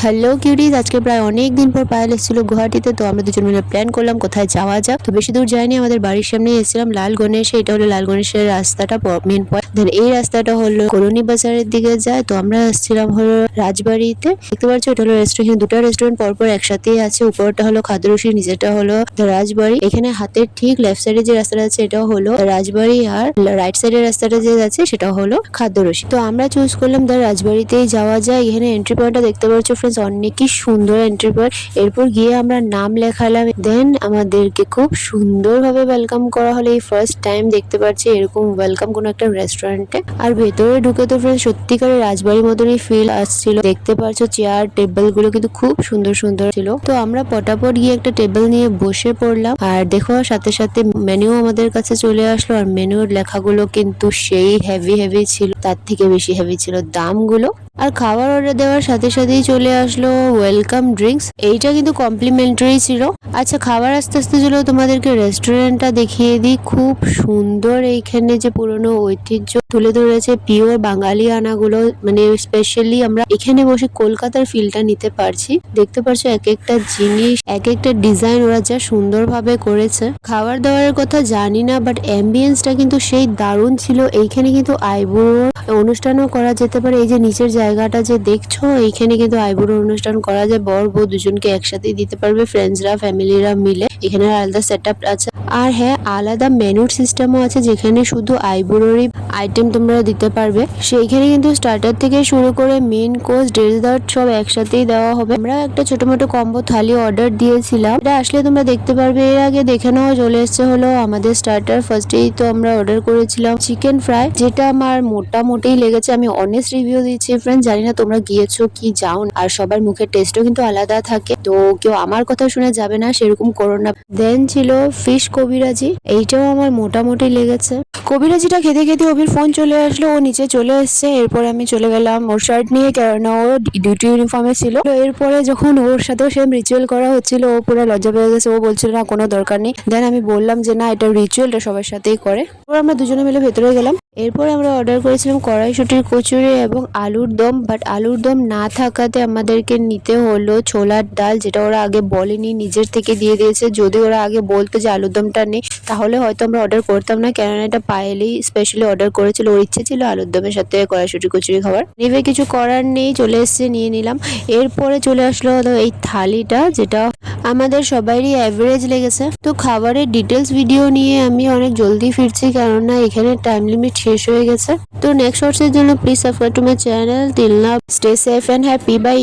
Hello কিউরিজ, আজকে প্রায় অনেক দিন পর পায়েল এসেছিল গুয়াহাটিতে। তো আমরা দুজন মিলে প্ল্যান করলাম কোথায় যাওয়া যাক। তো বেশি দূর যাইনি, আমাদের বাড়ির সামনে এসেছিলাম লাল গণেশ। এটা হলো লাল গণেশের রাস্তাটা, মেন পয়েন্ট। দেন এই রাস্তাটা হলো কলোনি বাজারের দিকে যায়। তো আমরা এসেছিলাম হলো রাজবাড়িতে। দেখতে পাচ্ছ এটা হলো রেস্টুরেন্ট, দুটো রেস্টুরেন্ট পরপর একসাথেই আছে। উপরটা হলো খাদ্যরসি, নিচেটা হলো রাজবাড়ি। এখানে হাতের ঠিক লেফট সাইডে যে রাস্তাটা আছে এটা হলো রাজবাড়ি, আর রাইট সাইডের রাস্তাটা যে আছে সেটা হলো খাদ্যরসি। তো আমরা চুজ করলাম রাজবাড়িতেই যাওয়া যায়। এখানে এন্ট্রি পয়েন্টটা দেখতে পাচ্ছ ফ্রেন্ডস, অনেকই সুন্দর এন্ট্রি পয়েন্ট। এরপর গিয়ে আমরা নাম লেখালাম, দেন আমাদেরকে খুব সুন্দরভাবে ওয়েলকাম করা হলো। এই ফার্স্ট টাইম দেখতে পাচ্ছি এরকম ওয়েলকাম কোনো একটা রেস্টুরেন্টে। আর ভেতরে ঢুকে তো ফ্রেন্ডস সত্যিকারের রাজবাড়ির মতনই ফিল আসছিল। দেখতে পাচ্ছ চেয়ার টেবিল গুলো কিন্তু খুব সুন্দর সুন্দর ছিল। তো আমরা পটাপট গিয়ে একটা টেবিল নিয়ে বসে পড়লাম। আর দেখো সাথে সাথে মেনু আমাদের কাছে চলে আসলো। আর মেনুর লেখাগুলো কিন্তু সেই হেভি হেভি ছিল, তার থেকে বেশি হেভি ছিল দামগুলো। আর খাবার অর্ডার দেওয়ার সাথে সাথেই চলে আসলো ওয়েলকাম ড্রিঙ্কস, এইটা কিন্তু কমপ্লিমেন্টারি ছিল। আচ্ছা, খাবার আস্তে আস্তে চলো তোমাদেরকে রেস্টুরেন্টটা দেখিয়ে দিই। খুব সুন্দর, এইখানে যে পুরনো ঐতিহ্য তুলে ধরেছে, পিওর বাঙালি আনাগুলো, মানে স্পেশালি আমরা এখানে বসে কলকাতার ফিলটা নিতে পারছি। দেখতে পাচ্ছ এক একটা জিনিস, এক একটা ডিজাইন ওরা যা সুন্দরভাবে করেছে। খাবার দাবারের কথা জানি না, বাট অ্যাম্বিয়েন্সটা কিন্তু সেই দারুণ ছিল। এইখানে কিন্তু আইবুড়োর অনুষ্ঠানও করা যেতে পারে। এই যে নিচের জায়গাটা যে দেখছো, এইখানে কিন্তু আইবুড়োর অনুষ্ঠান করা যায়। বর বউ দুজনকে একসাথেই দিতে পারবে, ফ্রেন্ডসরা ফ্যামিলিরা মিলে। এখানে আলাদা সেট আপ আছে। আর হ্যাঁ, আলাদা মেনুর সিস্টেমও আছে, যেখানে শুধু আইবুড়োরই আইটেম তোমরা দিতে পারবে। সেইখানে কিন্তু স্টার্টার থেকে শুরু করে মেন কোর্স, ডেজার্ট সব একসাথেই দেওয়া হবে। আমরা একটা ছোট মোটো কম্বো থালি অর্ডার দিয়েছিলাম, এটা আসলে তোমরা দেখতে পারবে। এর আগে দেখে নেওয়া চলে এসছে হলো আমাদের স্টার্টার। ফার্স্টেই তো আমরা অর্ডার করেছিলাম চিকেন ফ্রাই, যেটা আমার মোটামুটি লেগেছে। আমি অনেস্ট রিভিউ দিচ্ছি ফ্রেন্ড, জানি না তোমরা গিয়েছো কি যাও, আর সবার মুখের টেস্টও কিন্তু আলাদা থাকে। তো কেউ আমার কথা শুনে যাবে না, সেরকম করো না। দেন ছিল ফিশ কবিরাজি, এইটাও আমার মোটামুটি লেগেছে। কবিরাজিটা খেতে খেতে ওর ফোন চলে আসলো, ও নিচে চলে এসছে। এরপর আমি চলে গেলাম ওর শার্ট নিয়ে, কেননা ও ডিউটি ইউনিফর্মে ছিল। এরপরে যখন ওর সাথেও সেম রিচুয়াল করা হচ্ছিল, ও পুরো লজ্জা পেয়ে গেছে। ও বলছিল না কোনো দরকার নেই। দেন আমি বললাম যে না, এটা রিচুয়ালটা সবার সাথেই করে। এরপর আমরা দুজনে মিলে ভেতরে গেলাম। এরপর আমরা অর্ডার করেছিলাম কড়াইশুটির কচুরি এবং আলুর দম, বাট আলুর দম না থাকাতে আমাদেরকে নিতে হলো ছোলার ডাল, যেটা ওরা আগে বলেনি, নিজের থেকে দিয়ে দিয়েছে। যদি ওরা আগে বলতো যে আলুর দমটা নেই, তাহলে হয়তো আমরা অর্ডার করতাম না, কেননা এটা পায়েলেই স্পেশালি অর্ডার করেছিল। ওর ইচ্ছে ছিল আলুর দমের সাথে কড়াইশুটি কচুরি খাবার। নিবে কিছু করার নেই, চলে এসছে, নিয়ে নিলাম। এরপরে চলে আসলো এই থালিটা, যেটা আমাদের সবারই অ্যাভারেজ লেগেছে। তো খাবারের ডিটেলস ভিডিও নিয়ে আমি অনেক জলদি ফিরছি, কেননা এখানে টাইম লিমিট শেষ হয়ে গেছে। তো নেক্সট শর্টসের জন্য please subscribe to my channel. Till now stay safe and happy, by.